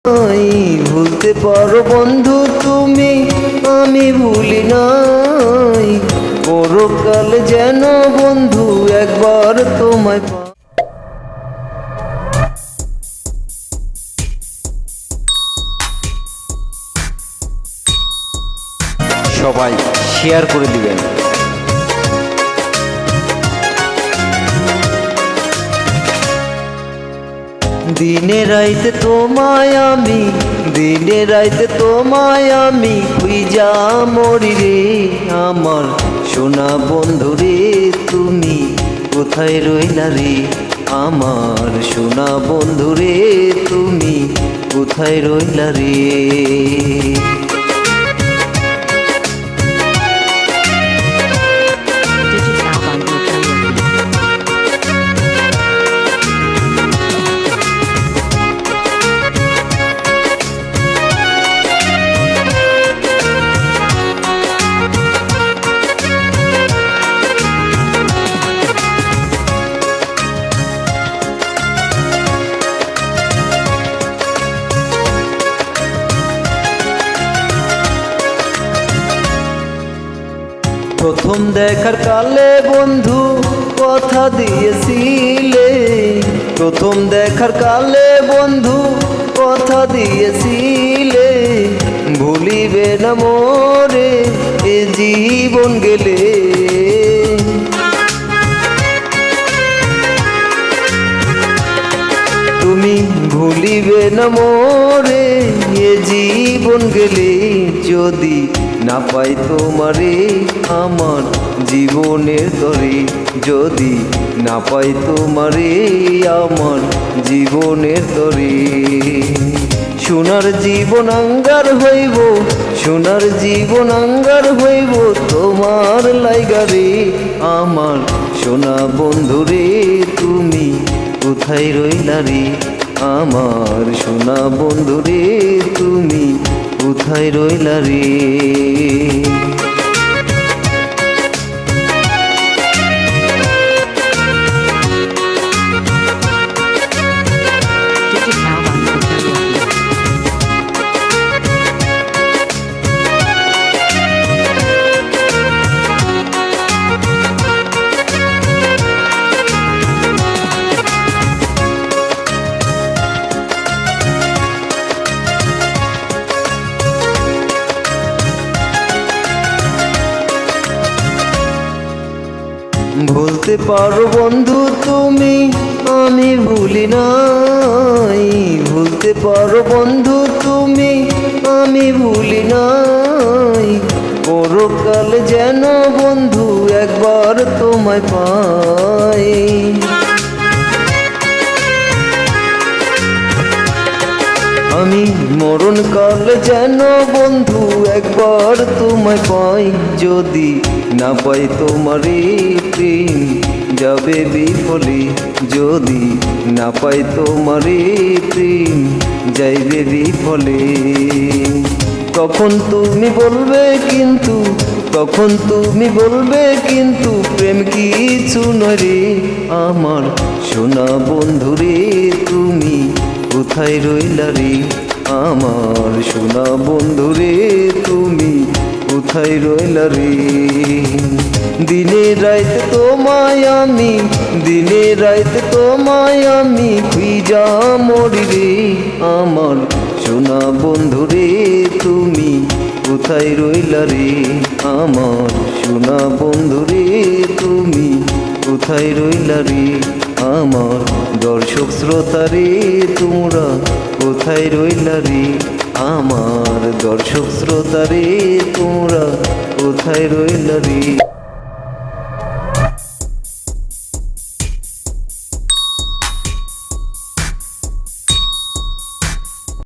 ভুলতে পারো বন্ধু তুমি, আমি ভুলি নাই। পরকাল যেন বন্ধু একবার তোমায় সবাই শেয়ার করে দিবেন। দিনে রাইতে তোমায় আমি, দিনে রাইতে তোমায় আমি খুঁজা মরি রে। আমার সোনা বন্ধু রে, তুমি কোথায় রইলা রে? আমার সোনা বন্ধু রে, তুমি কোথায় রইলা রে? প্রথম দেখার কালে বন্ধু কথা দিয়েছিলে, প্রথম দেখার কালে বন্ধু কথা দিয়েছিলে। ভুলিবে না মোরে এ জীবন গেলে। তুমি ভুলিবে না মোরে এ জীবন গেলে। যদি না পাই তোমারে আমার জীবনের তরে, যদি না পাই তোমারে আমার জীবনের তরে। সোনার জীবন আঙ্গার হইব, সোনার জীবন আঙ্গার হইব তোমার লাইগারে। আমার সোনা বন্ধুরে, তুমি কোথায় রইলা রে? আমার সোনা বন্ধুরে, তুমি কোথায় রইলা রে? ভুলতে পারো বন্ধু তুমি, আমি ভুলি নাই। ভুলতে পারো বন্ধু তুমি, আমি ভুলি নাই। পরকাল যেন বন্ধু একবার তোমায় পাই। আমি মরণকাল যেন বন্ধু একবার তোমায় পাই। যদি না পাই তোমারে প্রেম যাবে বিফলে, যদি না পাই তোমারে প্রেম যাইবে বিফলে। তখন তুমি বলবে কিন্তু, তখন তুমি বলবে কিন্তু প্রেম কিছু নয় রে। আমার সোনা বন্ধুরে, তুমি কোথায় রইলা রে? আমার সোনা বন্ধুরে, তুমি কোথায় রইলা রে? দিনে রাইতে তোমায় আমি, দিনে রাইতে তোমায় আমি খুঁজা মরি রে। আমার সোনা বন্ধুরে, তুমি কোথায় রইলা রে? আমার সোনা বন্ধুরে, তুমি কোথায় রইলা রে? আমার দর্শক শ্রোতারে, তোমরা কোথায় রইলা রে? আমার দর্শক শ্রোতারে, তোমরা কোথায় রইলা রে?